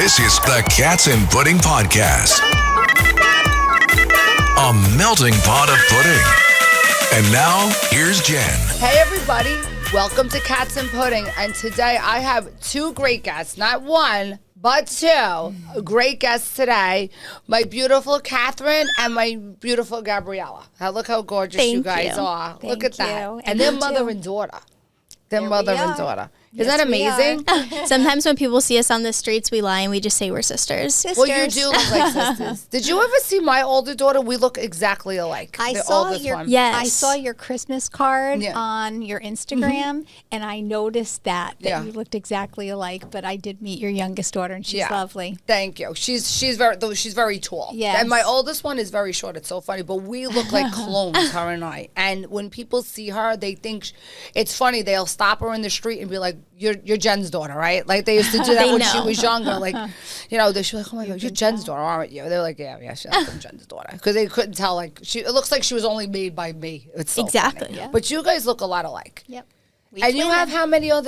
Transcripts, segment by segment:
This is the Cats and Pudding Podcast. A melting pot of pudding. And now, here's Jen. Hey, everybody. Welcome to Cats and Pudding. And today I have two great guests. Not one, but two great guests today. My beautiful Catherine and my beautiful Gabriella. Now, look how gorgeous you guys are. Look at that. And they're mother and daughter. They're mother and daughter. Isn't that amazing? Sometimes when people see us on the streets, we lie and we just say we're sisters. Well, you do look like sisters. Did you ever see my older daughter? We look exactly alike. I saw your Christmas card on your Instagram, and I noticed that you looked exactly alike. But I did meet your youngest daughter, and she's lovely. Thank you. She's very tall. Yes. And my oldest one is very short. It's so funny, but we look like clones, her and I. And when people see her, they think it's funny. They'll stop her in the street and be like, You're Jen's daughter, right? Like they used to do that when she was younger. Like, you know, she's like, oh my God, you're Jen's daughter, aren't you? They're like, yeah, I'm Jen's daughter. Because they couldn't tell, like, it looks like she was only made by me. It's so exactly. funny. Yeah. But you guys look a lot alike. Yep. And you have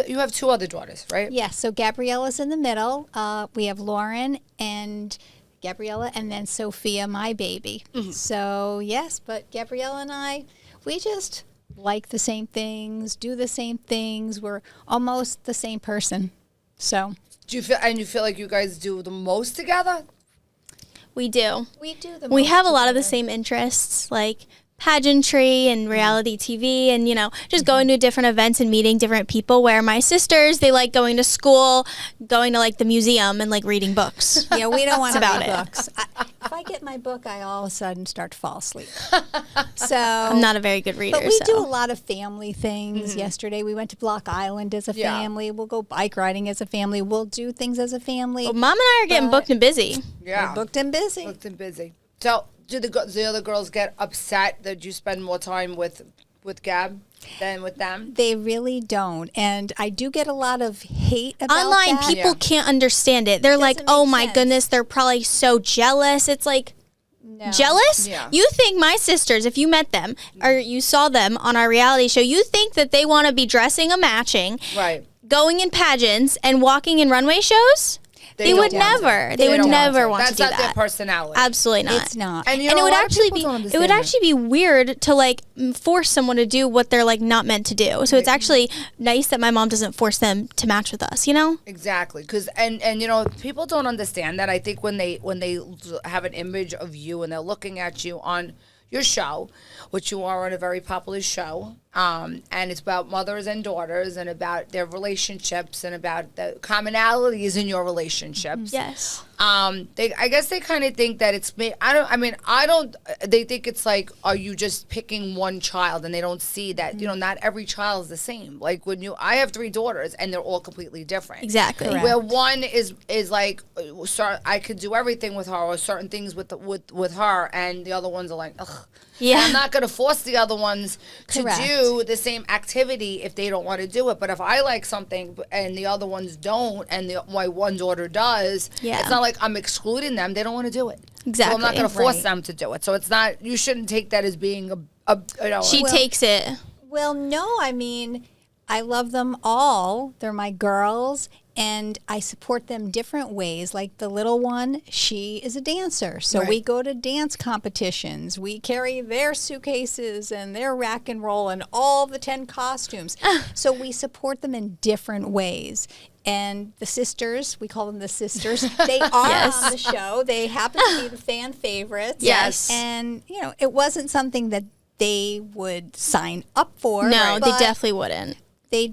you have two other daughters, right? Yes. So Gabriella's in the middle. We have Lauren and Gabriella, and then Sophia, my baby. Mm-hmm. So, yes, but Gabriella and I, we just like the same things, do the same things. We're almost the same person. So, you feel like you guys do the most together? We do. We do the We most have a lot together. of the same interests, like pageantry and reality TV and, you know, just going to different events and meeting different people, where my sisters, they like going to school, going to like the museum and like reading books. Yeah, we don't want to about read it. books. If I get my book, I all of a sudden start to fall asleep. So I'm not a very good reader. But we so. do a lot of family things. Yesterday we went to Block Island as a family. We'll go bike riding as a family. We'll do things as a family. Well, Mom and I are getting booked and busy. Yeah. We're booked and busy. Booked and busy. So, do the other girls get upset that you spend more time with Gab than with them? They really don't. And I do get a lot of hate about Online, that. people can't understand it. They're like, doesn't oh make my sense. goodness, they're probably so jealous. It's like, No. jealous? Yeah. You think my sisters, if you met them or you saw them on our reality show, you think that they want to be dressing a matching, Right. going in pageants and walking in runway shows? They would don't want never. to. They would don't never want to do That's not that. their personality. Absolutely not. It's not. And, you And know, it would a lot of actually people be don't it understand would that. actually be weird to like force someone to do what they're like not meant to do. So it's actually nice that my mom doesn't force them to match with us, you know? Exactly, because and you know, people don't understand that. I think when they have an image of you and they're looking at you on your show, which you are on a very popular show, and it's about mothers and daughters and about their relationships and about the commonalities in your relationships. Yes. I guess they kind of think that it's me. They think it's like, are you just picking one child, and they don't see that, you know, not every child is the same. Like I have 3 daughters and they're all completely different. Exactly. Correct. Where one is like, I could do everything with her or certain things with her, and the other ones are like, ugh. Yeah. And I'm not going to force the other ones to Correct. do the same activity if they don't want to do it. But if I like something and the other ones don't, and my one daughter does, Yeah. it's not like I'm excluding them. They don't want to do it. Exactly. So I'm not going to force Right. them to do it. So it's not. You shouldn't take that as being a you know. She takes it. Well, no, I mean, I love them all. They're my girls, and I support them different ways. Like the little one, she is a dancer. So Right. we go to dance competitions. We carry their suitcases and their rack and roll and all the 10 costumes. So we support them in different ways. And the sisters, we call them the sisters, they are Yes. on the show. They happen to be the fan favorites. Yes. And, you know, it wasn't something that they would sign up for. No, they but definitely wouldn't. They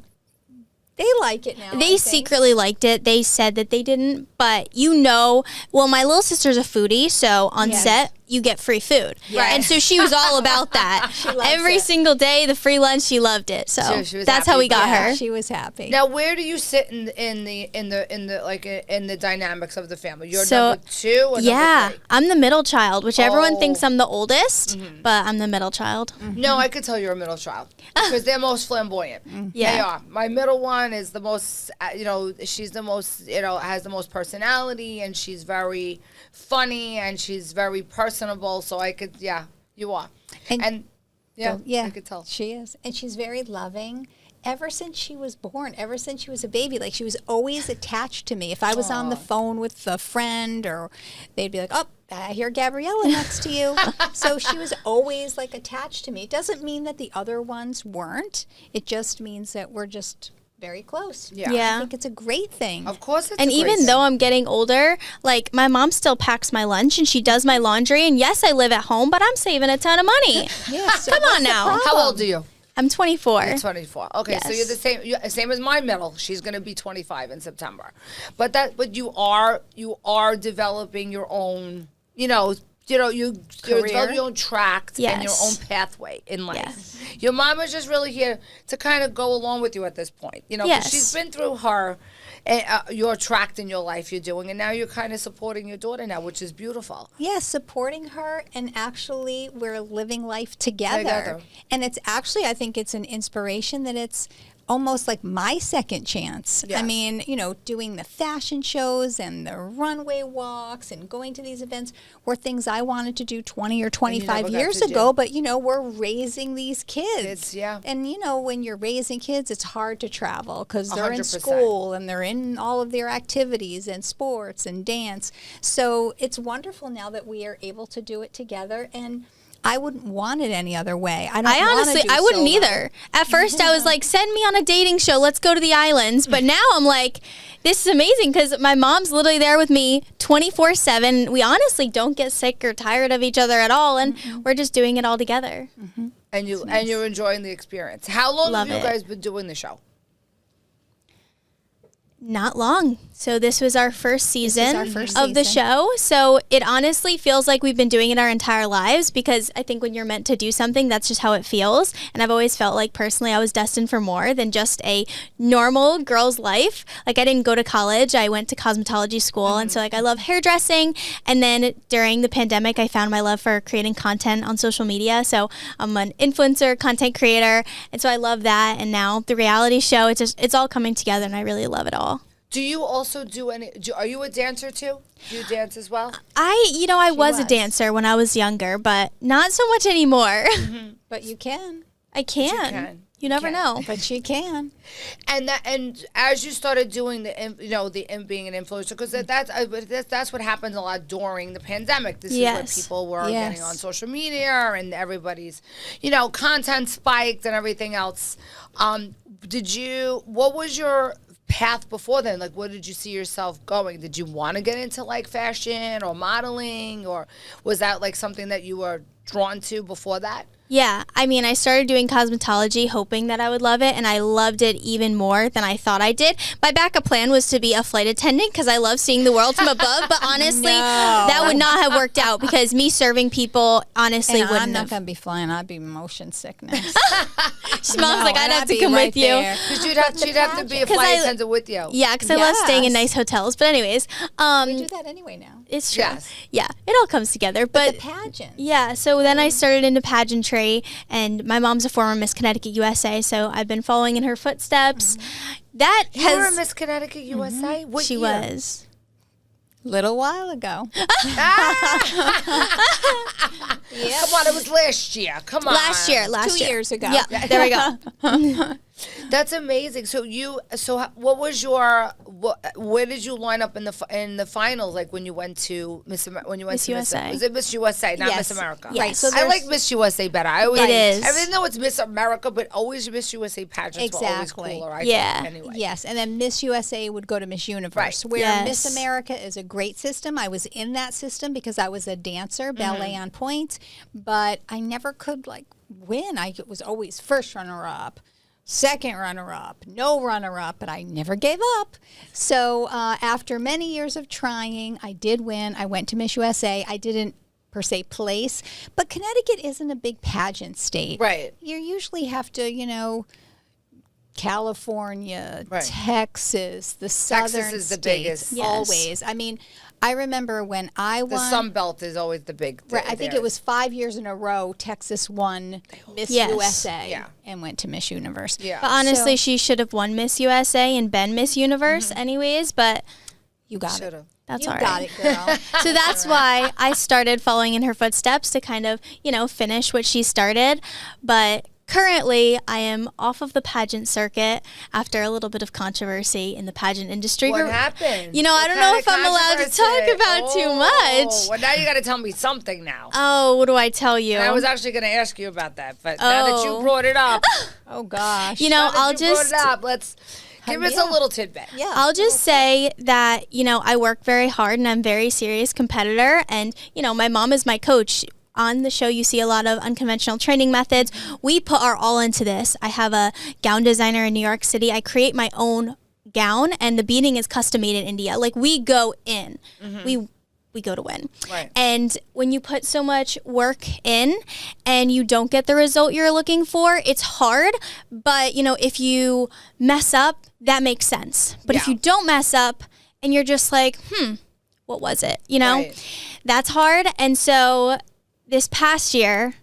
like it now. I They think. secretly liked it. They said that they didn't, but you know, well, my little sister's a foodie, so on Yes. set you get free food, Right. and so she was all about that. loves Every it. single day, the free lunch, she loved it. So She was that's happy how we got about her. She was happy. Now, where do you sit in the dynamics of the family? You're So, number 2 or Yeah, number 3? I'm the middle child, which everyone Oh. thinks I'm the oldest, but I'm the middle child. No, I could tell you're a middle child because they're most flamboyant. Yeah. They are. My middle one is the most, she's the most, has the most personality, and she's very funny, and she's very personable. So I could, you are. And- And yeah, yeah, I could tell. she is, and she's very loving. ever since she was born, ever since she was a baby, like she was always attached to me. If I was on the phone with a friend, or they'd be like, oh, I hear Gabriella next to you. So she was always like attached to me. It doesn't mean that the other ones weren't. It just means that we're just very close. Yeah. I think it's a great thing. Of course it's And a great even thing. though I'm getting older, like my mom still packs my lunch and she does my laundry. And yes, I live at home, but I'm saving a ton of money. Yeah, so Come on now. How old are you? I'm 24. You're 24. Okay, so Yes. you're the same as my middle. She's going to be 25 in September. But you are developing your own, you're developing your own track and your Yes. own pathway in life. Yes. Your mom is just really here to kind of go along with you at this point. 'Cause Yes. she's been through your track in your life you're doing, and now you're kind of supporting your daughter now, which is beautiful. Yeah, supporting her, and actually we're living life together. Together. And it's actually, I think it's an inspiration that it's almost like my second chance. Yes. I mean, doing the fashion shows and the runway walks and going to these events were things I wanted to do 20 or 25 never got years to ago, do. but we're raising these kids. Yeah. And when you're raising kids, it's hard to travel because they're in 100%. school and they're in all of their activities and sports and dance. So it's wonderful now that we are able to do it together, and I wouldn't want it any other way. I wouldn't either. At first, I was like, send me on a dating show. Let's go to the islands. But now I'm like, this is amazing because my mom's literally there with me 24/7. We honestly don't get sick or tired of each other at all. And we're just doing it all together. And you're enjoying the experience. How long Love have you it. guys been doing the show? Not long. So this was our first season our first of the season. show. So it honestly feels like we've been doing it our entire lives, because I think when you're meant to do something, that's just how it feels. And I've always felt like personally I was destined for more than just a normal girl's life. Like I didn't go to college. I went to cosmetology school. And so like I love hairdressing. And then during the pandemic, I found my love for creating content on social media. So I'm an influencer, content creator. And so I love that. And now the reality show, it's all coming together, and I really love it all. Do you also are you a dancer too? Do you dance as well? I was a was. dancer when I was younger, but not so much anymore. But you can. I can. can. You never know. But you can. And as you started doing being an influencer, because that's what happens a lot during the pandemic. This is Yes. where people were Yes. getting on social media, and everybody's content spiked and everything else. What was your path before then? Like, where did you see yourself going? Did you want to get into like fashion or modeling, or was that like something that you were drawn to before that? Yeah, I mean, I started doing cosmetology hoping that I would love it, and I loved it even more than I thought I did. My backup plan was to be a flight attendant because I love seeing the world from above, but honestly, that would not have worked out because me serving people honestly And wouldn't I'm not have. going to be flying. I'd be motion sickness. Mom's like, I'd and have to be come right with you. there. Because she'd have to be a 'Cause flight I- attendant with you. Yeah, because I love staying in Yes. nice hotels. But anyways, We do that anyway now. it's true. Yes. Yeah, it all comes together. The But pageant. yeah, so then I started into pageantry, and my mom's a former Miss Connecticut USA, so I've been following in her footsteps. That You were a has Miss Connecticut USA? What she year? was. Little while ago. Come on, it was last year. Come on. Last year. 2 years ago. Yeah, there we go. That's amazing. So what was where did you line up in the finals? Like when you went to Miss USA. Was it Miss USA, not Yes. Miss America? Yes. Right, so I there's- like Miss USA better. I always, It is. Even though it's Miss America, but always Miss USA pageants were always Exactly. cooler. I Yeah. think, anyway. Yes, and then Miss USA would go to Miss Universe, Right. where Yes. Miss America is a great system. I was in that system because I was a dancer, ballet on point, but I never could win. I was always first runner-up, second runner-up, no runner-up, but I never gave up. So after many years of trying, I did win. I went to Miss USA. I didn't per se place, but Connecticut isn't a big pageant state. Right. You usually have to, California, Right. Texas, the southern is the states, biggest. Yes. always. I mean, I remember when I The won. Sun Belt is always the big. Right, I think it was 5 years in a row. Texas won Miss Yes. USA Yeah. and went to Miss Universe. Yeah. But honestly, So- she should have won Miss USA and been Miss Universe anyways, but You got Should it. have. that's You all got right. it, girl. So that's why I started following in her footsteps to kind of, finish what she started. But currently, I am off of the pageant circuit after a little bit of controversy in the pageant industry. What happened? You know, I don't know if I'm allowed to talk about too much. Well, now you got to tell me something now. Oh, what do I tell you? And I was actually going to ask you about that, but now that you brought it up, Oh gosh. You know, brought it up, let's give us a little tidbit. Yeah. I'll just say that, you know, I work very hard and I'm a very serious competitor. And, you know, my mom is my coach. On the show, you see a lot of unconventional training methods. We put our all into this. I have a gown designer in New York City. I create my own gown, and the beading is custom made in India. Like, we go in. We go to win. Right. And when you put so much work in and you don't get the result you're looking for, it's hard. But, you know, if you mess up, that makes sense. But if Yeah. you don't mess up and you're just like, what was it? You know, Right. that's hard. And so this past year,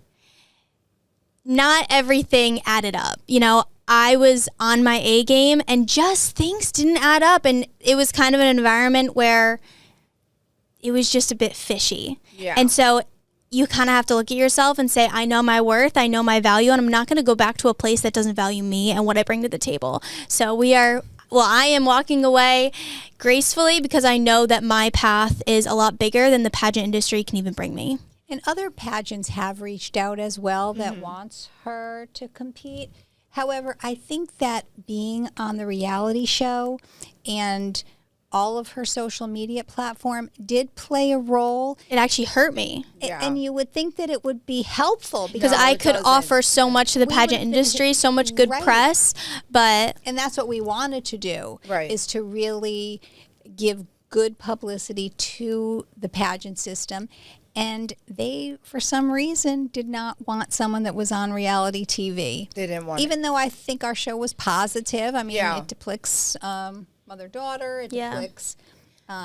not everything added up. You know, I was on my A game and just things didn't add up. And it was kind of an environment where it was just a bit fishy. Yeah. And so you kind of have to look at yourself and say, I know my worth, I know my value, and I'm not going to go back to a place that doesn't value me and what I bring to the table. So I am walking away gracefully because I know that my path is a lot bigger than the pageant industry can even bring me. And other pageants have reached out as well that wants her to compete. However, I think that being on the reality show and all of her social media platform did play a role. It actually hurt me Yeah. And you would think that it would be helpful because No, I it could doesn't. offer so much to the We pageant would've been- industry, so much good Right. press, but and that's what we wanted to do, Right. is to really give good publicity to the pageant system. And they, for some reason, did not want someone that was on reality TV. They didn't want Even though I think our show was positive. I mean, Yeah. it depicts mother-daughter. It Yeah. depicts...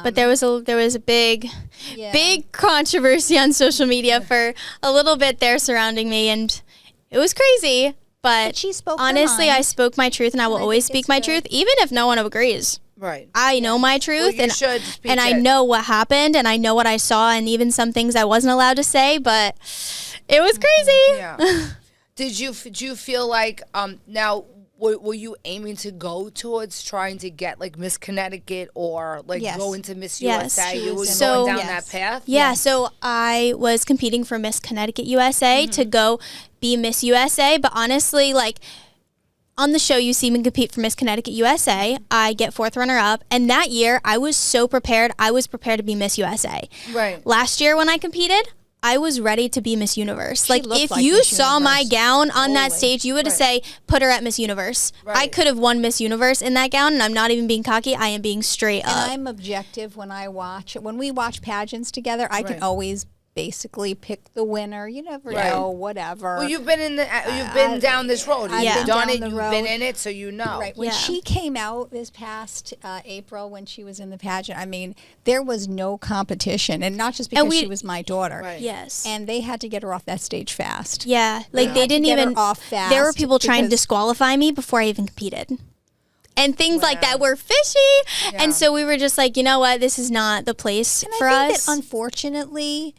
but there was a big Yeah. big controversy on social media for a little bit there surrounding me, and it was crazy. But she spoke her honestly, I mind. spoke my truth, and I will And I always think speak my it's good. truth, even if no one agrees. Right. I know my truth, you should speak and I it. know what happened, and I know what I saw, and even some things I wasn't allowed to say. But it was crazy. Yeah. Did you feel like now were you aiming to go towards trying to get like Miss Connecticut or like Yes. go into Miss Yes. USA? She You were was in- So- going down Yes. that path. Yeah, so I was competing for Miss Connecticut USA to go be Miss USA, but honestly, like, on the show, you see me compete for Miss Connecticut USA. I get 4th runner-up, and that year, I was so prepared. I was prepared to be Miss USA. Right. Last year, when I competed, I was ready to be Miss Universe. Like, looked if like you Miss saw my Universe. gown on that Totally. stage, you would Right. say, put her at Miss Universe. I Right. could have won Miss Universe in that gown, and I'm not even being cocky. I am being straight And up. I'm objective when I watch. When we watch pageants together, I Right. can always basically pick the winner. You never Right. know, whatever. Well, you've been down this road. I've You've been done down it. the You've road. been in it, so you know. Right. When Yeah. she came out this past April, when she was in the pageant, I mean, there was no competition. And not just because she was my daughter. Right. Yes. And they had to get her off that stage fast. Yeah, like they Had to didn't get her even. off There were fast people trying to because- disqualify me before I even competed, and things like Wow. that were fishy. Yeah. And so we were just like, you know what, this is not the place And for I think us. that unfortunately,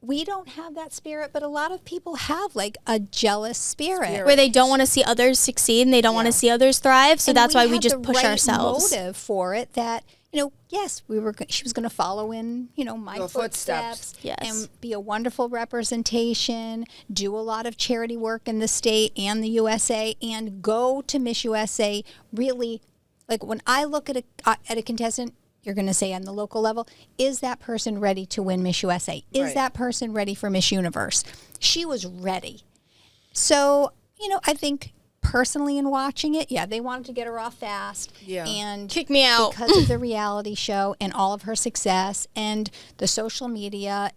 we don't have that spirit, but a lot of people have like a jealous spirit. where they don't want to see others succeed and they don't want to see others thrive. So And that's why we had just the push right ourselves. motive for it that, yes, she was going to follow in, my Your footsteps. Yes. and be a wonderful representation, do a lot of charity work in the state and the USA, and go to Miss USA. Really, like when I look at a contestant, you're going to say on the local level, is that person ready to win Miss USA? Is Right. that person ready for Miss Universe? She was ready. So, I think personally in watching it, yeah, they wanted to get her off fast. Yeah. And Kick me out. because of the reality show and all of her success and the social media,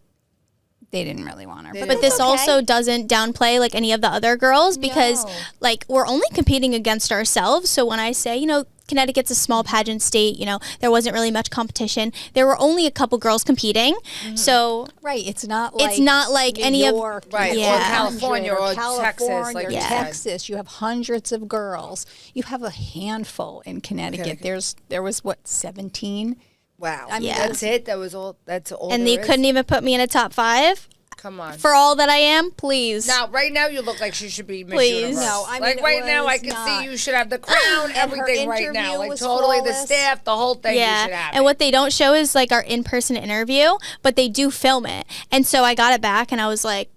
they didn't really want her. They But didn't. this it's okay. also doesn't downplay like any of the other girls because No. like we're only competing against ourselves. So when I say, Connecticut's a small pageant state, there wasn't really much competition. There were only a couple girls competing. So Right, it's not like It's not like New any of- York, Right, you or have California 100, or Texas, California, like or you said. Texas. You have hundreds of girls. You have a handful in Connecticut. There was 17. Wow. I mean, Yeah. That's it. That was all. That's all. and there they is? couldn't even put me in a top 5. Come on. for all that I am, please. Now, right now, you look like she should be Miss Please. Universe. No, I mean, like it right now, I was can not. see you should have the crown, And her everything right now. interview Like was totally the flawless. staff, the whole thing. You should have And it. what they don't show is like our in-person interview, but they do film it. And so I got it back, and I was like,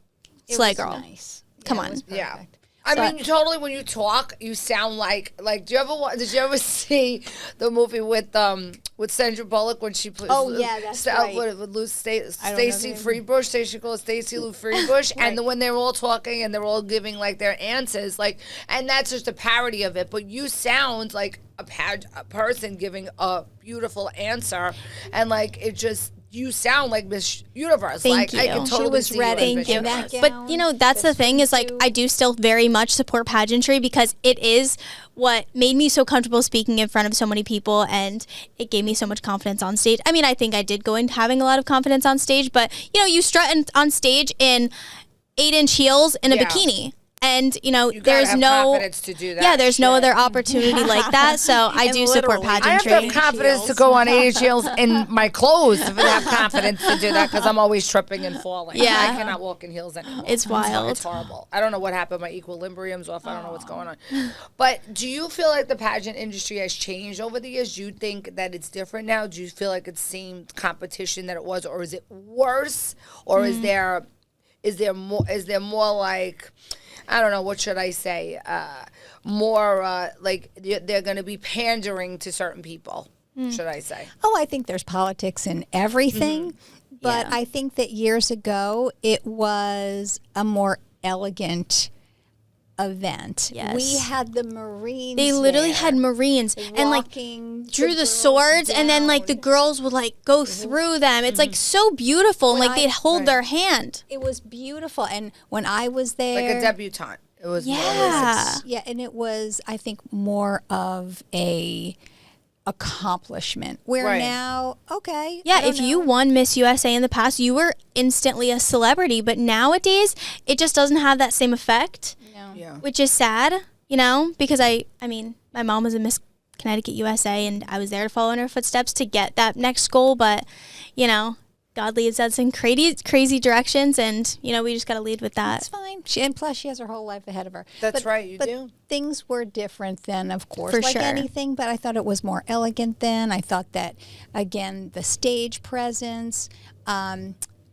It "Slay, was girl." nice. Come Yeah, on. it was Yeah. perfect. I So mean, totally. When you talk, you sound like. Did you ever see the movie with Sandra Bullock when she plays? Oh, yeah, that's right. With Stacey I don't know the Freebush. She calls Stacey Lou Freebush, Right. and when they're all talking and they're all giving like their answers, and that's just a parody of it. But you sound like a person giving a beautiful answer, and like it just. You sound like Miss Universe. Thank like I you. can She totally was see ready. you as Miss Thank you. Universe. That But that's the thing is like I do still very much support pageantry because it is what made me so comfortable speaking in front of so many people, and it gave me so much confidence on stage. I mean, I think I did go into having a lot of confidence on stage, but you strut on stage in 8-inch heels in a Yeah. bikini. And You gotta there's have no confidence to do that. yeah, there's no shit. other opportunity like that. So I And do support literally. I have pageantry. to have confidence to go on 8-inch heels in my clothes if I have confidence to do that because I'm always tripping and falling. Yeah. I cannot walk in heels anymore. It's wild. It's horrible. I don't know what happened. My equilibrium's off. I don't know what's going on. But do you feel like the pageant industry has changed over the years? Do you think that it's different now? Do you feel like it's the same competition that it was, or is it worse? Or is there more like, I don't know, what should I say? More like they're going to be pandering to certain people, should I say? Oh, I think there's politics in everything, but Yeah. I think that years ago it was a more elegant event. Yes. We had the Marines. They literally there, had Marines and like walking drew the girls swords, and then like the down. girls would like go through them. It's like so beautiful, and When like they'd hold Right. their hand. It was beautiful, and when I was there, Like a debutante. It was more Yeah. yeah, and it was, I think, more of a accomplishment. Where Right. now, okay, Yeah, I don't if you know. won Miss USA in the past, you were instantly a celebrity. But nowadays, it just doesn't have that same effect, No. Yeah. which is sad, because I mean, my mom was a Miss Connecticut USA, and I was there to follow in her footsteps to get that next goal. But, God leads us in crazy directions, and, we just got to lead with It's that. fine. And plus, she has her whole life ahead of her. That's right, you but do. Things were different then, of course, For like sure. anything. But I thought it was more elegant then. I thought that, again, the stage presence.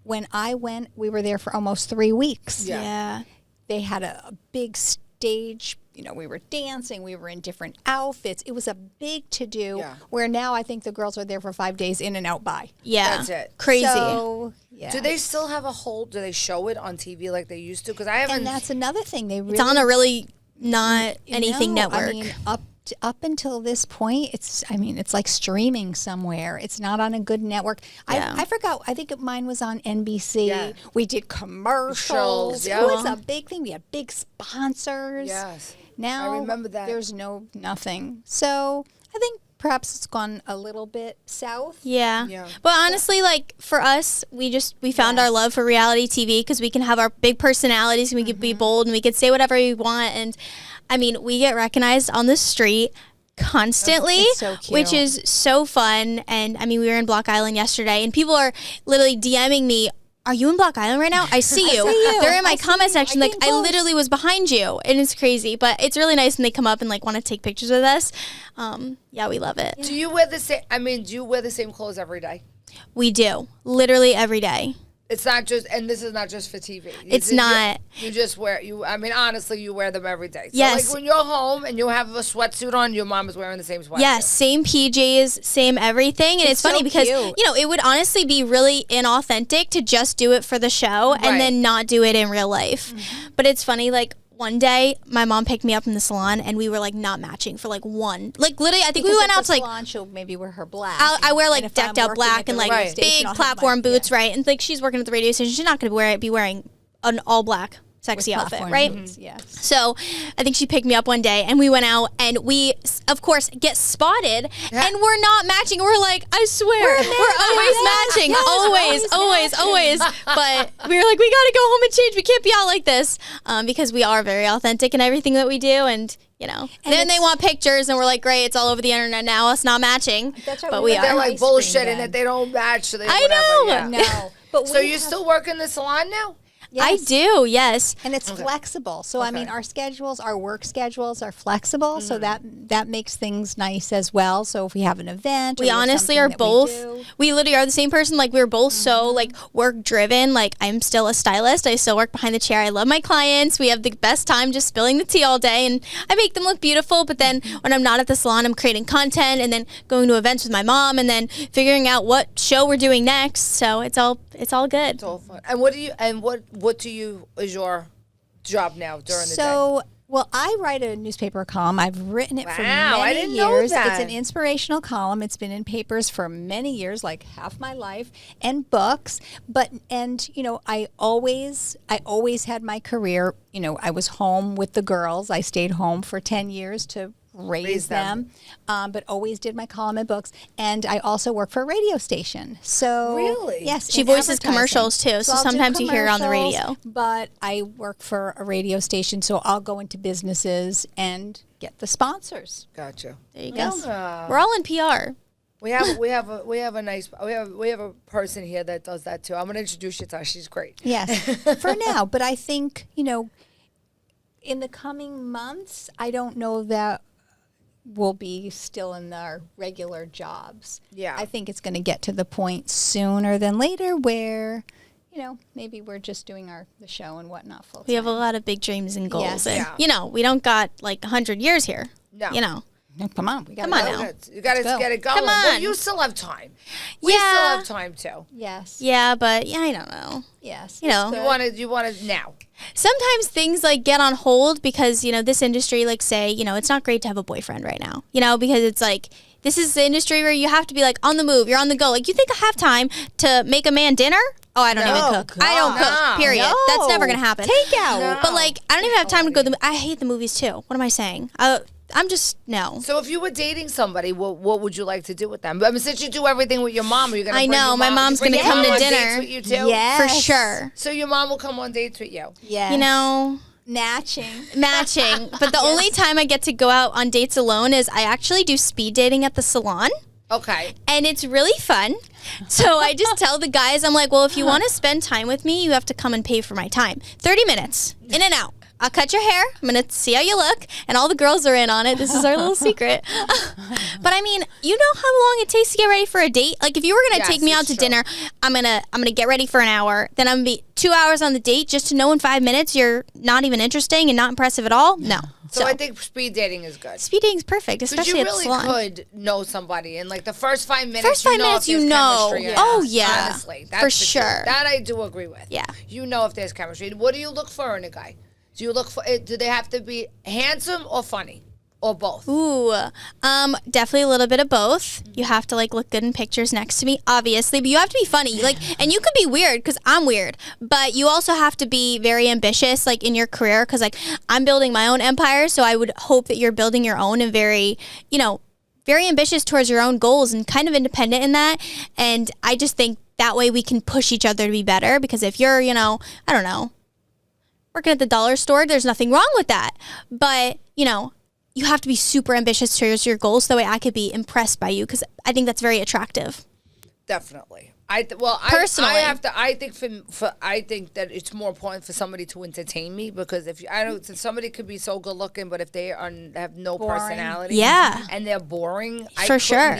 When I went, we were there for almost 3 weeks. Yeah. Yeah. They had a big stage. We were dancing. We were in different outfits. It was a big to-do. Yeah. Where now I think the girls are there for 5 days in and out by. Yeah. That's it. Crazy. So, yeah. Do they still have a hold? Do they show it on TV like they used to? Because I haven't. And that's another thing. They really It's on a really not anything No, network. I mean, up until this point, it's like streaming somewhere. It's not on a good network. Yeah. I forgot. I think mine was on NBC. Yeah. We did commercials. Commercials, yeah. It was a big thing. We had big sponsors. Yes. Now I remember that. there's nothing. So I think perhaps it's gone a little bit south. Yeah. Yeah. But honestly, like for us, we found our love for reality TV because we can have our big personalities and we can be bold and we can say whatever we want. And I mean, we get recognized on the street constantly, It's so cute. which is so fun. And I mean, we were in Block Island yesterday and people are literally DMing me, "Are you in Block Island right now? I see you." you. They're in my I see comment you. section. I Like, came I close. literally was behind you. And it's crazy. But it's really nice when they come up and like want to take pictures with us. Yeah, we love it. Do you wear the same? I mean, do you wear the same clothes every day? We do. Literally every day. It's not just, and this is not just for TV. It's not. You just wear I mean, honestly, you wear them every day. So Yes. Like when you're home and you have a sweatsuit on, your mom is wearing the same sweatsuit. Yes, same PJs, same everything. And it's funny so because, cute. it would honestly be really inauthentic to just do it for the show Right. and then not do it in real life. But it's funny, like, one day my mom picked me up from the salon and we were like not matching for like one. Like literally, I think we went out to like, salon, she'll maybe wear her black. I wear And like if decked I'm out working black at the and like radio station, big I'll have my- platform boots, yeah. right? And like she's working at the radio station. She's not going to be wearing an all black sexy With outfit, platform right? boots, Yes. So I think she picked me up one day and we went out and we, of course, get spotted and we're not matching. We're like, I swear, we're always matching. Always. But we were like, we got to go home and change. We can't be out like this because we are very authentic in everything that we do. And, then they want pictures and we're like, great, it's all over the internet now, us not matching. That's right, But we we went are. They're like ice cream bullshitting then. that they don't match. So they I whatever, know. yeah. No. But So we you have- still work in the salon now? I do, yes. And it's flexible. So, I Okay. mean, our work schedules are flexible. So that makes things nice as well. So if we have an event, or We have honestly something are that both. We literally are the same person. Like, we're both so like work driven. Like, I'm still a stylist. I still work behind the chair. I love my clients. We have the best time just spilling the tea all day, and I make them look beautiful. But then when I'm not at the salon, I'm creating content and then going to events with my mom and then figuring out what show we're doing next. So it's all good. It's all fun. And what do you is your job now during the day? So, well, I write a newspaper column. I've written it for Wow, I many didn't know years. that. It's an inspirational column. It's been in papers for many years, like half my life, and books. And I always had my career. I was home with the girls. I stayed home for 10 years to raise them, but always did my column and books. And I also work for a radio station. So Really? yes, She in voices advertising. commercials, too, so I'll do sometimes you hear her on the commercials, radio. But I work for a radio station, so I'll go into businesses and get the sponsors. Gotcha. There you Yes. go. We're all in PR. We have a person here that does that too. I'm gonna introduce you to her. She's great. Yes, for now. But I think, in the coming months, I don't know that we'll be still in our regular jobs. Yeah. I think it's going to get to the point sooner than later where, maybe we're just doing the show and whatnot full time. We have a lot of big dreams and goals. Yes. And, Yeah. we don't got like 100 years here. No. No, come on. We got Come on go. now. You gotta Let's go. get it going. Come Well, on. you still have time. We Yeah. still have time too. Yes. Yeah, but I don't know. Yes. You know. You want to now. Sometimes things like get on hold because, this industry, like say, it's not great to have a boyfriend right now, because it's like, this is the industry where you have to be like on the move, you're on the go. Like, you think I have time to make a man dinner? Oh, I don't even cook. I don't cook, No. period. No. That's never going to happen. Takeout. No. But like, I don't even have time to go to I hate the movies too. What am I saying? I'm just, no. So if you were dating somebody, what would you like to do with them? I mean, since you do everything with your mom, are you gonna? I bring know, your my mom- mom's bring gonna your come mom to on dates dinner. with you too. Yes. For sure. So your mom will come on dates with you. Yes. Matching. Matching. But the only time I get to go out on dates alone is I actually do speed dating at the salon. Okay. And it's really fun. So I just tell the guys, I'm like, well, if you want to spend time with me, you have to come and pay for my time. 30 minutes, in and out. I'll cut your hair. I'm going to see how you look. And all the girls are in on it. This is our little secret. But I mean, you know how long it takes to get ready for a date? Like if you were going to Yes, take me out it's to true. dinner, I'm going to get ready for an hour. Then I'm going to be 2 hours on the date just to know in 5 minutes you're not even interesting and not impressive at all? No. So I think speed dating is good. speed dating's perfect, Because especially you at the really salon. could know somebody in like the first 5 minutes. First 5 minutes, if there's you know. chemistry or Oh, not. yeah. Honestly, For that's the sure. truth. That I do agree with. Yeah. You know if there's chemistry. What do you look for in a guy? Do you look for? Do they have to be handsome or funny, or both? Ooh, definitely a little bit of both. You have to like look good in pictures next to me, obviously, but you have to be funny. Like, and you could be weird because I'm weird, but you also have to be very ambitious, like in your career, because like I'm building my own empire, so I would hope that you're building your own and very, very ambitious towards your own goals and kind of independent in that. And I just think that way we can push each other to be better. Because if you're, I don't know, working at the dollar store, there's nothing wrong with that, but you have to be super ambitious towards your goals. So that way I could be impressed by you because I think that's very attractive. Definitely. Personally. I think that it's more important for somebody to entertain me because somebody could be so good looking, but if they have no Boring. personality, Yeah. and they're boring, For sure.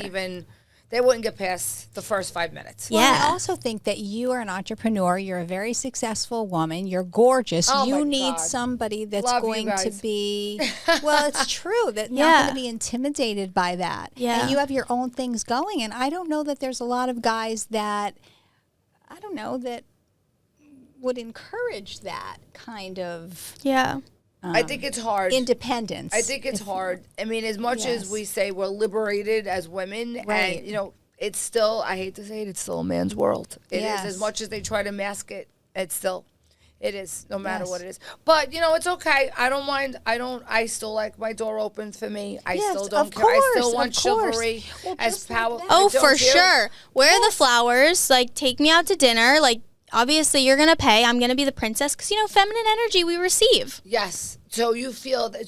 They wouldn't get past the first 5 minutes. Well, Yeah. I also think that you are an entrepreneur. You're a very successful woman. You're gorgeous. Oh, my you need God. somebody that's Love you going to guys. be, well, it's true, that not Yeah. going to be intimidated by that. Yeah. And you have your own things going. And I don't know that there's a lot of guys that would encourage that kind of Yeah. I think it's hard. independence. I think it's hard. I mean, as much as Yes. we say we're liberated as women, Right. and it's still, I hate to say it, it's still a man's world. It is, Yes. as much as they try to mask it, it is, no matter Yes. what it is. But, it's okay. I don't mind. I still like my door open for me. I Yes, still don't of care. I still course, want of course. chivalry Well, as just like power. that. Oh, Don't for you? sure. Where are the flowers? Like, take me out to dinner. Like, obviously, you're going to pay. I'm going to be the princess because, feminine energy we receive. Yes. So you feel that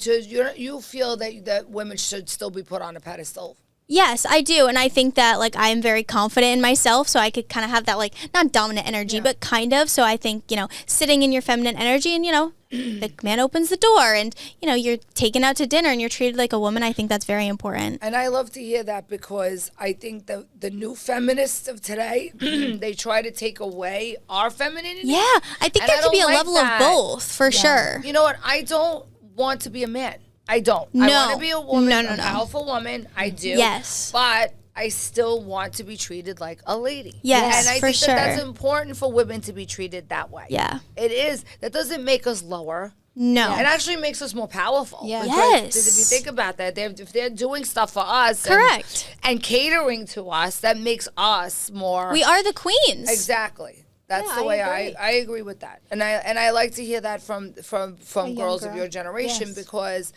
that women should still be put on a pedestal. Yes, I do. And I think that, like, I am very confident in myself, so I could kind of have that, like, not dominant energy, but kind of. So I think, sitting in your feminine energy and, the man opens the door and, you're taken out to dinner and you're treated like a woman. I think that's very important. And I love to hear that because I think the new feminists of today, they try to take away our femininity. Yeah, I think there could be a level of both, for sure. You know what? I don't want to be a man. I don't. No. I want to be a woman, No. a powerful woman. I do. Yes. But I still want to be treated like a lady. Yes, and I for think sure. that's important for women to be treated that way. Yeah. It is. That doesn't make us lower. No. It actually makes us more powerful. Yeah. Because Yes. if you think about that, if they're doing stuff for us Correct. and catering to us, that makes us more. We are the queens. Exactly. That's Yeah, the I way agree. I agree with that. And I like to hear that from girls of younger. your generation Yes. because,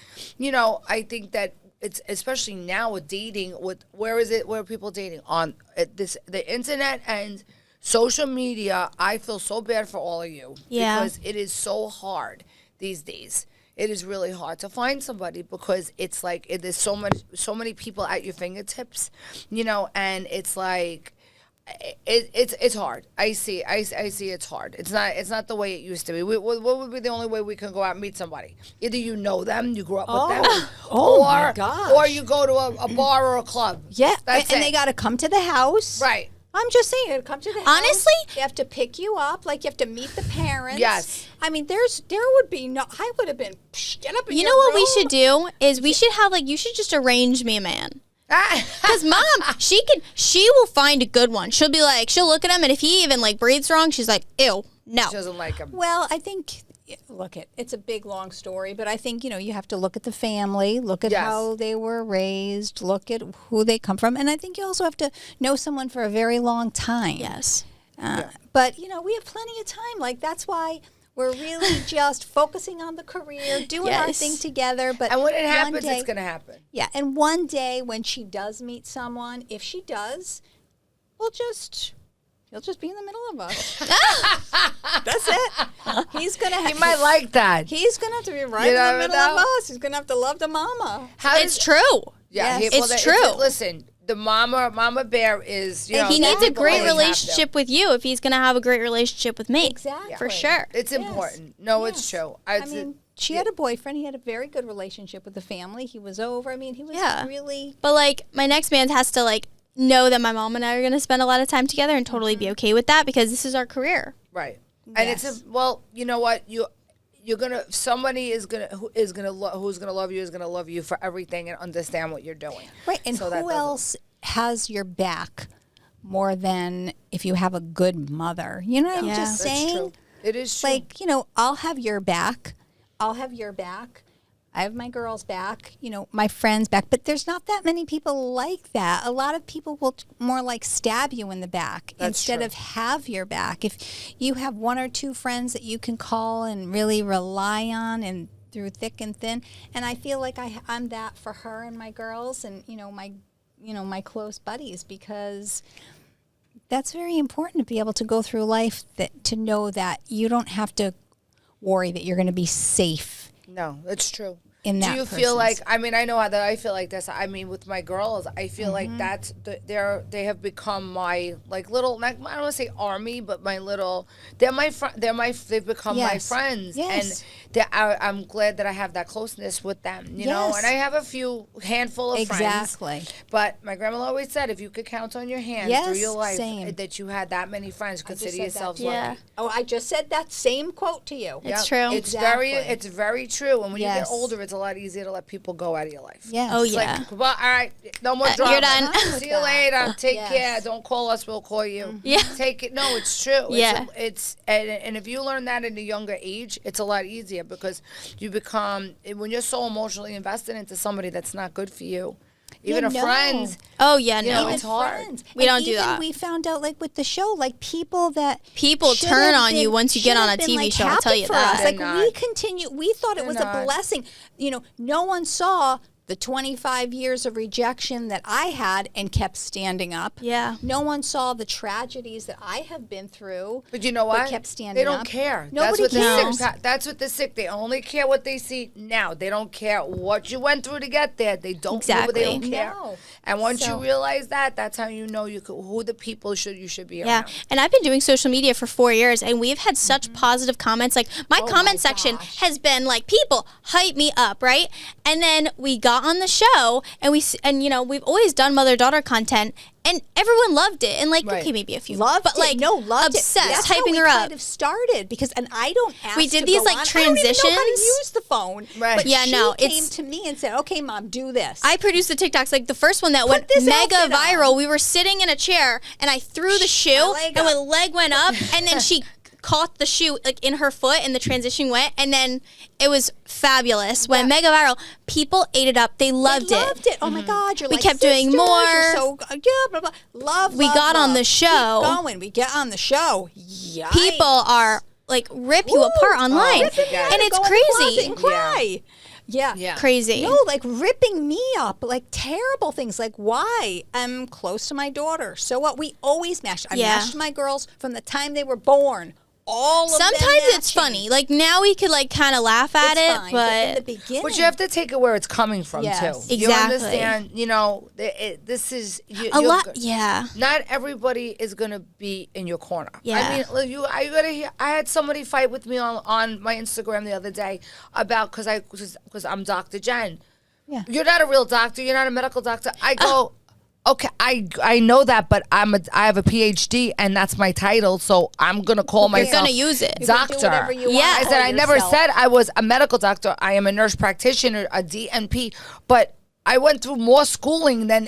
I think that it's especially now with dating, where are people dating? On the internet and social media. I feel so bad for all of you. Yeah. Because it is so hard these days. It is really hard to find somebody because it's like there's so many people at your fingertips, and it's like it's hard. I see it's hard. It's not the way it used to be. What would be the only way we can go out and meet somebody? Either you know them, you grew up with them, my gosh. or you go to a bar or a club. Yeah, That's and it. they got to come to the house. Right. I'm just saying, they come to the house. Honestly? They have to pick you up. Like, you have to meet the parents. Yes. I mean, there would be no, I would have been, get up in You your know what we room. should do is we should have, you should just arrange me a man. Because Mom, she will find a good one. She'll look at him, and if he even breathes wrong, she's like, ew, no. She doesn't like him. Well, I think, it's a big, long story, but I think, you have to look at the family, look at Yes. how they were raised, look at who they come from. And I think you also have to know someone for a very long time. Yes. But, we have plenty of time. That's why we're really just focusing on the career, doing our Yes. thing together. But And when it one happens, day- it's going to happen. Yeah, and one day when she does meet someone, if she does, he'll just be in the middle of us. That's it. He's gonna have. You might like that. He's gonna have to be right You in the never middle know. of us. He's gonna have to love the mama. How It's does- true. Yeah, Yes. It's true. Listen, the mama bear is, He needs a great always have to. relationship with you if he's going to have a great relationship with me. Exactly. For sure. It's Yes. important. No, it's Yes. true. I mean, she had a boyfriend. He had a very good relationship with the family. He was over. I mean, he was Yeah. really. But my next man has to know that my mom and I are going to spend a lot of time together and totally be okay with that because this is our career. right. And Yes. you know what? You're gonna somebody who's gonna love you is gonna love you for everything and understand what you're doing. Right, and So that who doesn't- else has your back more than if you have a good mother? You know what I'm Yeah. just That's saying? true. It is true. I'll have your back. I'll have your back. I have my girls' back, my friends' back. But there's not that many people like that. A lot of people will more stab you in the back That's instead true. of have your back. If you have one or two friends that you can call and really rely on and through thick and thin, and I feel like I'm that for her and my girls and, my close buddies because that's very important to be able to go through life to know that you don't have to worry that you're going to be safe. No, it's true. In that Do you feel person's- like? I mean, I know that I feel like this. I mean, with my girls, I feel like that's they have become my little. I don't want to say army, but my little. They're my friend. They've become my Yes. friends, Yes. and I'm glad that I have that closeness with them. You know, Yes. and I have a handful of Exactly. friends. But my grandma always said, if you could count on your hands Yes, through your life, same. that you had that many friends, I just consider said that yourselves to you. lucky. Yeah. Oh, I just said that same quote to you. It's Yep. true. It's Exactly. very true. And when you get Yes. older, it's a lot easier to let people go out of your life. Yes. Oh, It's yeah. like, goodbye, all right, no more drama. you're done. See you later. Take Yes. care. Don't call us. We'll call you. Yeah. Take it. No, it's true. Yeah. And if you learn that at a younger age, it's a lot easier because you become, when you're so emotionally invested into somebody that's not good for you, even Yeah, a no. friend. Oh, yeah, You no. know, it's hard. Friends. We And don't do even that. We found out with the show, people that People should turn have on you been- once you get should on have a been, TV show, I'll tell happy you for that. us. They're not. We thought it They're was not. a blessing. No one saw the 25 years of rejection that I had and kept standing up. Yeah. No one saw the tragedies that I have been through. But you know what? Kept standing They don't up. care. Nobody cares. That's what the sick. They only care what they see now. They don't care what you went through to get there. They don't. Exactly. They don't care. No. And once you So- realize that, that's how you know who the people you should be Yeah, around. and I've been doing social media for 4 years, and we've had such positive comments. Like my comment section has been like, people hype me up, right? And then we got on the show, and we've always done mother-daughter content, and everyone loved it. And like, Right. okay, maybe a few, Loved but it. like, No, loved obsessed, it. That's hyping how we her up. kind of started and I don't ask We did to these, go like, on. I don't even know how to transitions. use the phone. Right. But Yeah, she no, came it's- to me and said, "Okay, Mom, do this." I produced the TikToks, like the first one that went this mega outfit on. viral. We were sitting in a chair, and I threw the shoe, leg and up. my leg went up, and then she caught the shoe like in her foot, and the transition went, and then it was fabulous. Went mega viral. People ate it up. They loved They it. loved it. Oh my God, you're We like kept doing sisters. more. You're so yeah, blah blah. Love. We love, got on love. the show. Keep going. We get on the show. Yikes. People are like rip you apart online, Ripping me out and and it's go in the closet crazy. and cry. Yeah. Yeah. Crazy. No, like ripping me up, like terrible things. Like, why? I'm close to my daughter. So what? We always mashed. I Yeah. mashed my girls from the time they were born. All of them Sometimes it's matching. funny. Like now we could like kind of laugh at It's it, fine, in but the beginning, But you have to take it where it's coming from Yes. too. You Exactly. understand? You know, this is a you're lot. good. Yeah. Not everybody is gonna be in your corner. Yeah. I mean, I gotta hear. I had somebody fight with me on my Instagram the other day about because I'm Dr. Jen. Yeah. You're not a real doctor. You're not a medical doctor. I go. Okay, I know that, but I have a PhD and that's my title, so I'm gonna call myself gonna use it. You can doctor. do whatever you want Yeah. I for said I never yourself. said I was a medical doctor. I am a nurse practitioner, a DNP, but I went through more schooling than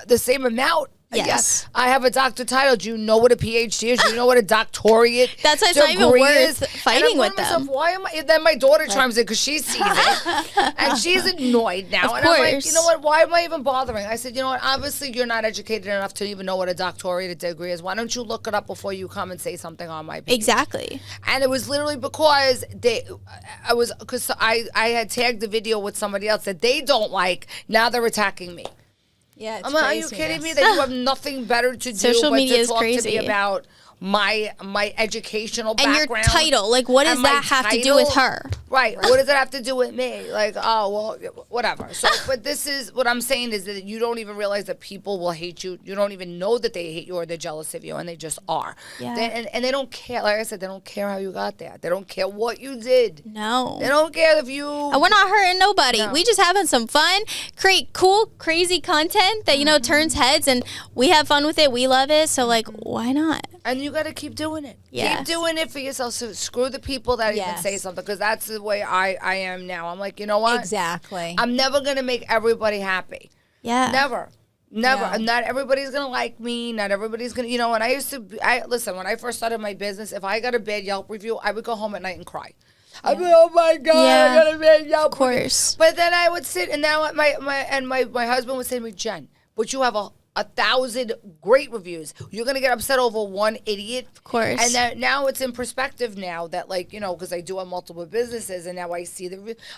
the same amount. Yes. I have a doctor title. Do you know what a PhD is? Do you know what a doctorate That's why it's not even degree worth is? fighting And I'm with going to myself, them. why am I? Then my daughter chimes in because she sees it, and she's annoyed now. Of and I'm like, course. you know what? Why am I even bothering? I said, you know what? Obviously, you're not educated enough to even know what a doctorate degree is. Why don't you look it up before you come and say something on my page? Exactly. And it was literally because I had tagged the video with somebody else that they don't like. Now they're attacking me. Yeah, it's I'm like, are you kidding me? That you have nothing better to do Social but media to is talk to crazy. me about my educational And background. your title, like what does and my that have to do with title. her? Right. What does it have to do with me? Like, oh, well, whatever. So, but this is what I'm saying is that you don't even realize that people will hate you. You don't even know that they hate you or they're jealous of you, and they just are. Yeah. And they don't care. Like I said, they don't care how you got there. They don't care what you did. No. They don't care if you. And we're not hurting nobody. No. We just having some fun, create cool, crazy content that, turns heads, and we have fun with it. We love it. So, like, why not? And you got to keep doing it. Yes. Keep doing it for yourself. So screw the people that even Yes. say something, because that's the way I am now. I'm like, you know what? Exactly. I'm never going to make everybody happy. Yeah. Never. No. Not everybody's going to like me. Not everybody's going to, when I used to, listen, when I first started my business, if I got a bad Yelp review, I would go home at night and cry. I'd be, oh my God, Yeah. I got a bad Yelp Of course. review. But then I would sit, and now my husband would say to me, Jen, but you have 1,000 great reviews. You're going to get upset over one idiot. Of course. And that now it's in perspective now that, like, because I do have multiple businesses, and now I see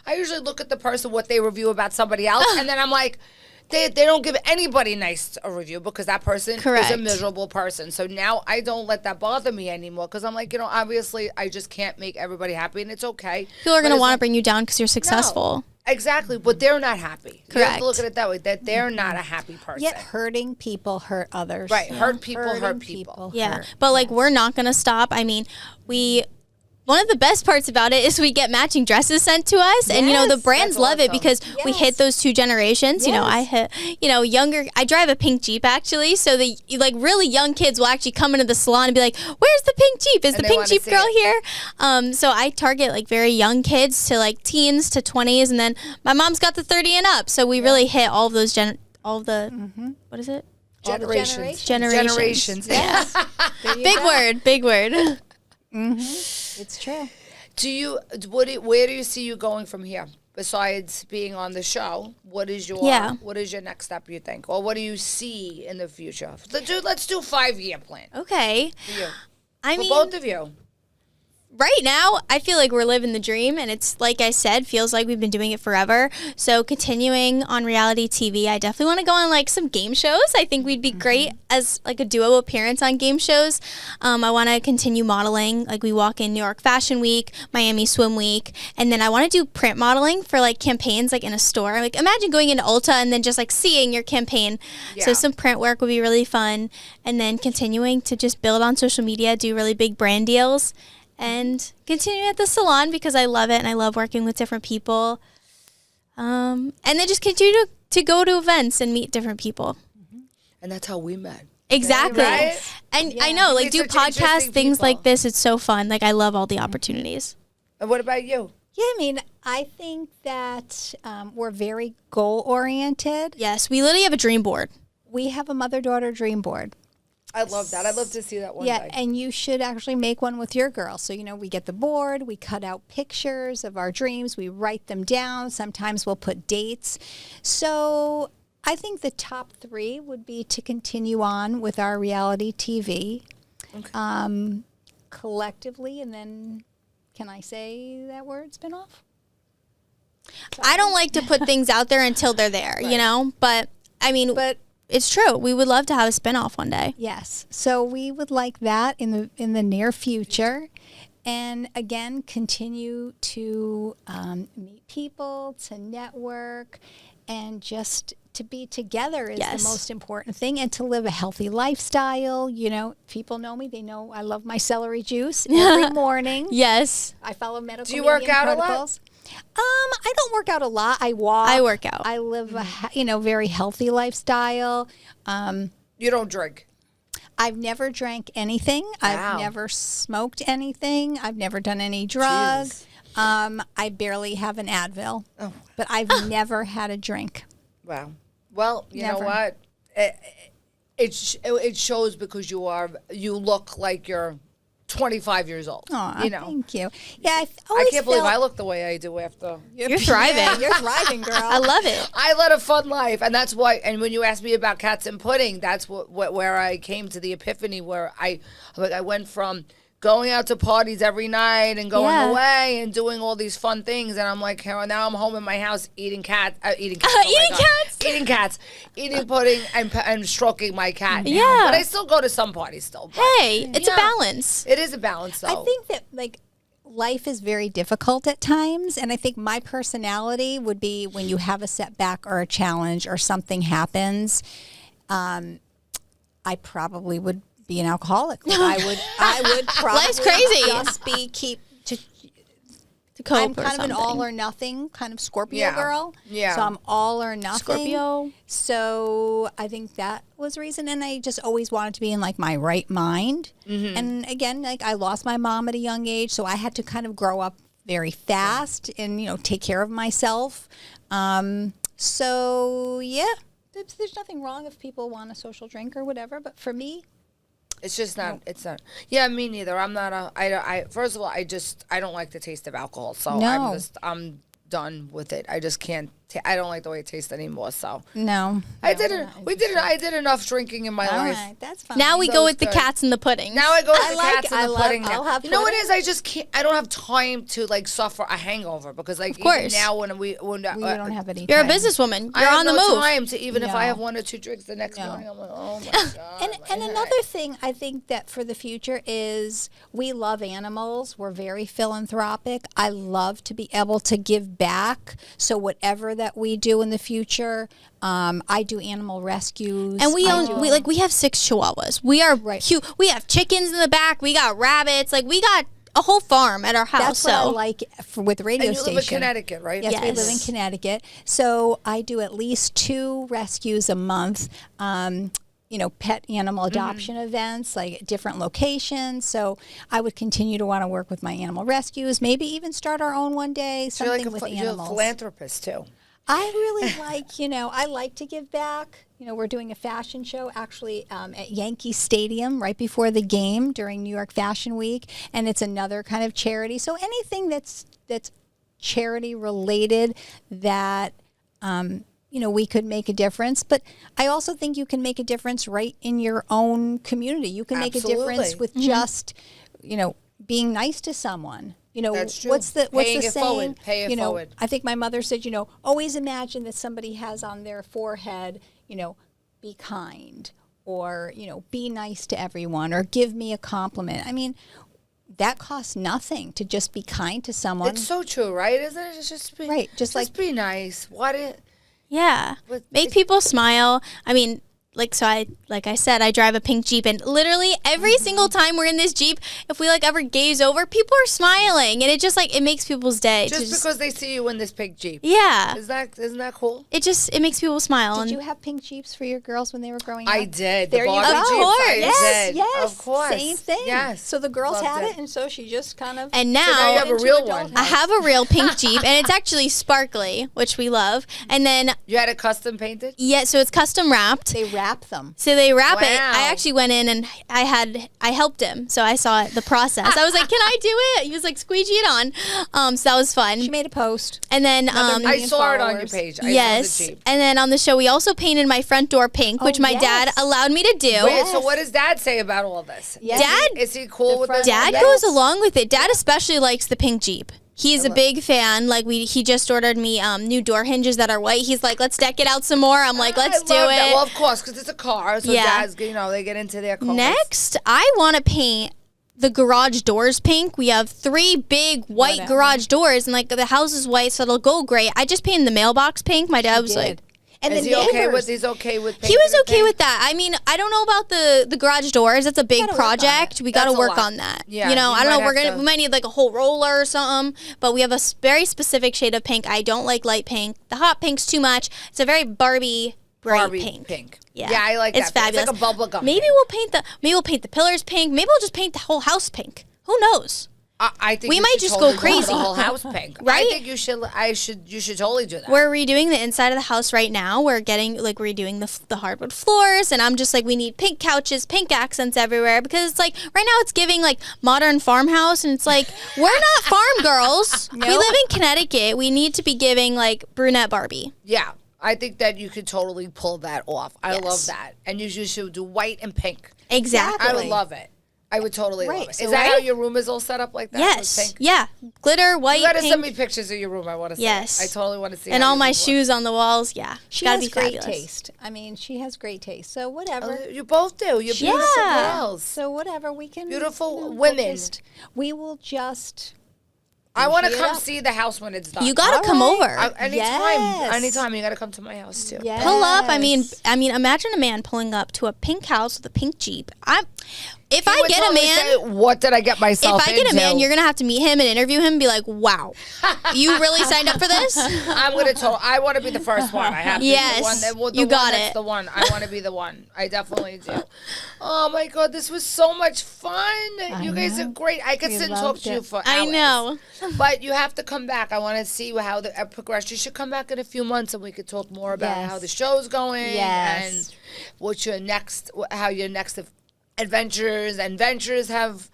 I usually look at the person, what they review about somebody else, and then I'm like, they don't give anybody nice a review because that person Correct. is a miserable person. So now I don't let that bother me anymore because I'm like, obviously I just can't make everybody happy, and it's okay. People are going to But want to it's bring you down because you're successful. No, exactly, but they're not happy. You have Correct. to look at it that way, that they're not a happy person. Yet hurting people hurt others. Right, hurt people hurt Hurting people. Yeah. hurt. But, like, we're not going to stop. I mean, one of the best parts about it is we get matching dresses sent to us, and the Yes, brands that's love it awesome. because we Yes. hit those two generations. I hit younger. I drive a pink Jeep actually, so the really young kids will actually come into the salon and be like, "Where's the pink Jeep? Is And the they pink wanna Jeep see girl it. here?" So I target very young kids to teens to 20s, and then my mom's got the 30 and up. So we really hit all of those what is it? Generations. Generations. Yeah. There you Big go. word. Big word. It's true. Where do you see you going from here? Besides being on the show, what is your next step, you think? Or what do you see in the future? Let's do 5-year plan. Okay. For you. I For mean, both of you. right now, I feel like we're living the dream, and it's, like I said, feels like we've been doing it forever. So continuing on reality TV, I definitely want to go on like some game shows. I think we'd be great as like a duo appearance on game shows. I want to continue modeling. Like we walk in New York Fashion Week, Miami Swim Week, and then I want to do print modeling for like campaigns like in a store. Like imagine going into Ulta and then just like seeing your campaign. Yeah. So some print work would be really fun, and then continuing to just build on social media, do really big brand deals, and continue at the salon because I love it and I love working with different people. And then just continue to go to events and meet different people. And that's how we met. Exactly. Right? And I know, like, These do are interesting podcasts, things people. like this. It's so fun. Like, I love all the opportunities. And what about you? Yeah, I mean, I think that we're very goal-oriented. Yes, we literally have a dream board. We have a mother-daughter dream board. I love that. I'd love to see that one Yeah, day. and you should actually make one with your girl. So, we get the board, we cut out pictures of our dreams, we write them down. Sometimes we'll put dates. So I think the top 3 would be to continue on with our reality TV collectively. And then, can I say that word, spinoff? I don't like to put things out there until they're there, But, I mean, it's true. We would love to have a spinoff one day. Yes. So we would like that in the near future. And again, continue to meet people, to network, and just to be together is Yes. the most important thing, and to live a healthy lifestyle. People know me. They know I love my celery juice every morning. Yes. I follow medical Do you work medium out a lot? protocols. I don't work out a lot. I walk. I work out. I live a very healthy lifestyle. You don't drink. I've never drank anything. Wow. I've never smoked anything. I've never done any drugs. I barely have an Advil. Oh. But I've never had a drink. Wow. Well, you know Never. what? It shows because you look like you're 25 years old. Aw, thank you. Yeah, I always can't believe felt- I look the way I do after. You're thriving. Yeah, you're thriving, girl. I love it. I led a fun life, and that's why. And when you asked me about cats and pudding, that's where I came to the epiphany. Where I went from going out to parties every night and going Yeah. away and doing all these fun things, and I'm like, now I'm home in my house eating cats, eating pudding, and stroking my cat. now. Yeah. But I still go to some parties still. But Hey, it's a Yeah. balance. it is a balance, though. I think that life is very difficult at times, and I think my personality would be when you have a setback or a challenge or something happens, I probably would be an alcoholic. I would probably Life's crazy. just be To cope I'm or kind of an something. all or nothing kind of Scorpio Yeah. girl. Yeah. So I'm all or nothing. Scorpio. So I think that was the reason. And I just always wanted to be in my right mind. Mm-hmm. And again, I lost my mom at a young age. So I had to kind of grow up very fast and, take care of myself. So yeah, there's nothing wrong if people want a social drink or whatever. But for me, It's just not. It's not. Yeah, me neither. I'm not a. I first of all, I don't like the taste of alcohol. So No. I'm done with it. I just can't. I don't like the way it tastes anymore. So no. I did it. I did enough drinking in my All life. right, that's fine. Now we So go it's with the good. cats and the pudding. Now I go with I the like- cats and I the love- pudding. I'll Now. have You know what it pudding. is? I just can't. I don't have time to suffer a hangover because even course. now when we don't have any. You're a time. businesswoman. I You're have on the no move. time to even if I No. have 1 or 2 drinks the next No. morning. I'm like, oh my god. And another thing I think that for the future is we love animals. We're very philanthropic. I love to be able to give back. So whatever that we do in the future, I do animal rescues. And we I own do- we have 6 chihuahuas. We are Right. cute. We have chickens in the back. We got rabbits. We got a whole farm at our house. That's what I so like with the radio And you station. live in Connecticut, right? Yes, we live in Yes. Connecticut. So I do at least 2 rescues a month. Pet animal adoption events, at different locations. So I would continue to want to work with my animal rescues, maybe even start our own one day, So you're something with you're a animals. philanthropist too. I really I like to give back. We're doing a fashion show actually at Yankee Stadium right before the game during New York Fashion Week, and it's another kind of charity. So anything that's charity related that we could make a difference. But I also think you can make a difference right in your own community. You can make a difference Absolutely. with just being nice to someone. You know, That's true. what's the Paying it saying? forward. Pay it you know, forward. I think my mother said, you know, always imagine that somebody has on their forehead, you know, be kind, or, you know, be nice to everyone, or give me a compliment. I mean, that costs nothing to just be kind to someone. It's so true, right? Isn't it? It's just be, Right, just like- be nice. What it? Yeah. But Make people smile. I mean, like I said, I drive a pink Jeep, and literally every single time we're in this Jeep, if we like ever gaze over, people are smiling, and it just like it makes people's day. Just because they see you in this pink Jeep. Yeah. Isn't that cool? It makes people smile. Did and you have pink Jeeps for your girls when they were growing up? I did. There the you Barbie go. Jeeps, Of course. I Yes, did. yes. Of course. Same thing. Yes. So the girls Loved had it. it, and so she just kind of. And So now now you have a into real adulthood. one. I have a real pink Jeep, and it's actually sparkly, which we love. And then You had it custom painted? yeah, so it's custom wrapped. They wrap them. So they wrap it. Wow. I actually went in and I helped him, so I saw the process. I was like, "Can I do it?" He was like, "Squeegee it on." So that was fun. She made a post. And then Another I million saw it on your followers. page. I yes, love the Jeep. and then on the show we also painted my front door pink, which Oh, my dad yes. allowed me to do. Wait, so what does Dad say about all this? Yes. Dad- Is he cool The with front- it? Dad Yes. goes along with it. Dad especially likes the pink Jeep. He's a big fan. Like he just ordered me new door hinges that are white. He's like, let's deck it out some more. I'm like, let's do love that. it. Well, of course, because it's a car. So Yeah. Dad's, they get into their cars. Next, I want to paint the garage doors pink. We have 3 big white Whatever. garage doors, and like the house is white, so it'll go great. I just painted the mailbox pink. My dad was Did. like, And Is the he okay neighbors. with? He's okay with. he painting was it okay pink? with that. I mean, I don't know about the garage doors. That's a big Gotta work on project. it. We got to That's a work lot. on that. Yeah, you know, you I don't know. might have to- We might need like a whole roller or something. But we have a very specific shade of pink. I don't like light pink. The hot pink's too much. It's a very Barbie bright Barbie pink. Yeah, I like It's that. fabulous. It's like a bubble gum. Maybe pink. we'll paint the pillars pink. Maybe we'll just paint the whole house pink. Who knows? I think We you might should just totally go crazy. The whole house pink. Right? I think you should. You should totally do that. We're redoing the inside of the house right now. We're redoing the hardwood floors, and I'm just like, we need pink couches, pink accents everywhere, because it's like right now it's giving like modern farmhouse, and it's like we're not farm girls. We live in Connecticut. We need to be giving like brunette Barbie. Yeah, I think that you could totally pull that off. I Yes. love that, and you should do white and pink. Exactly. I would love it. I would totally love Right, it. so Is that how right? your room is all set up like that? Yes. With pink? Yeah. Glitter, white, You gotta pink, send me pictures of your room. I want to see. Yes. It. I totally want to see. and how all your my room shoes on the walls. Yeah. She Gotta has be great fabulous. taste. I mean, she has great taste. So whatever. looks. You both do. You're beautiful Yeah. girls. So whatever we can. Beautiful we'll women. we will just. I want to Heat it come up. see the house when it's done. You gotta All come right. over. Anytime. Yes. Anytime. You gotta come to my house too. Yes. Pull up. I mean, imagine a man pulling up to a pink house with a pink Jeep. If I would get a totally man, say, what did I get myself if I get a man, into? you're gonna have to meet him and interview him and be like, "Wow, you really signed up for this?" I'm gonna tell. I want to be the first one. I have to Yes, be the one. The you one got that's it. The one. I want to be the one. I definitely do. Oh my god, this was so much fun. You guys are great. I could We sit and talk loved to you it. for hours. I know. But you have to come back. I want to see how the progressed. You should come back in a few months and we could talk more about Yes. how the show's going Yes. and what your next, how your next adventures and ventures have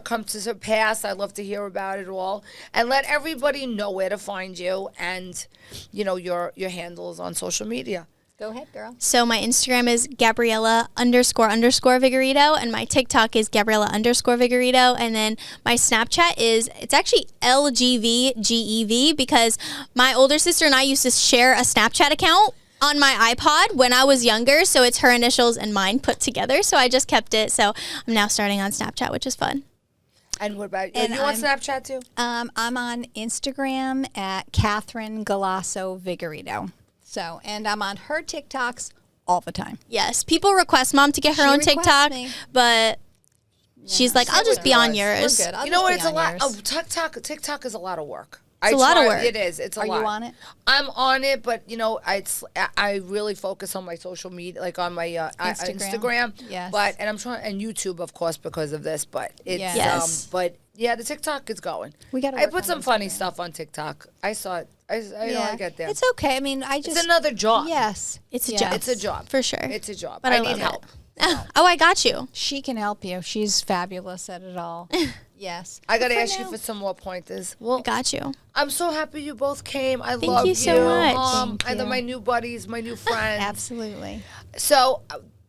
come to pass. I'd love to hear about it all, and let everybody know where to find you and your handles on social media. Go ahead, girl. So my Instagram is Gabriella __ Vigorito, and my TikTok is Gabriella _ Vigorito, and then my Snapchat it's actually LGVGEV, because my older sister and I used to share a Snapchat account on my iPod when I was younger, so it's her initials and mine put together, so I just kept it. So I'm now starting on Snapchat, which is fun. And what about And you? On I'm- Snapchat too? I'm on Instagram at Catherine Galasso Vigorito. So, and I'm on her TikToks all the time. Yes, people request Mom to get her She own requests TikTok, me. but she's like, I'll just be on yours. We're good. I'll You know just what? be It's a on lot. yours. TikTok is a lot of work. It's a lot of work. It is. It's a Are lot. you on it? I'm on it, but I really focus on my social media, like on my Instagram. Yes. And I'm trying, and YouTube, of course, because of this. But it's Yes. but yeah, the TikTok is going. We gotta I work put on some funny Instagram. stuff on TikTok. I saw it. I get there. It's okay. I mean, I just. It's another job. Yes. It's a yes. job. It's a job. For sure. It's a job. But I I need love it. help. Oh, I got you. She can help you. She's fabulous at it all. Yes. I got to But ask you now- for some more pointers. Well, Got you. I'm so happy you both came. I Thank love you so much. I Thank love you. my new buddies, my new friends. Absolutely. So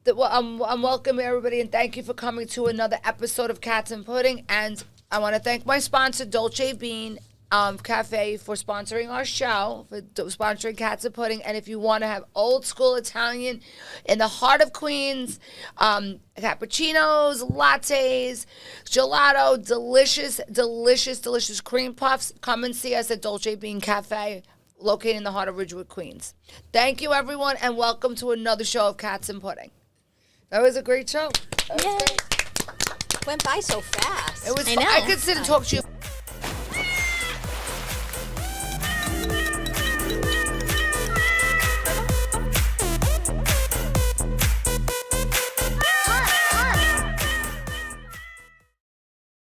I'm welcoming everybody, and thank you for coming to another episode of Cats and Pudding. And I want to thank my sponsor, Dolce Bean Cafe, for sponsoring our show, for sponsoring Cats and Pudding. And if you want to have old school Italian in the heart of Queens, cappuccinos, lattes, gelato, delicious cream puffs, come and see us at Dolce Bean Cafe, located in the heart of Ridgewood, Queens. Thank you, everyone, and welcome to another show of Cats and Pudding. That was a great show. Went by so fast. It was fun. I could sit and talk to you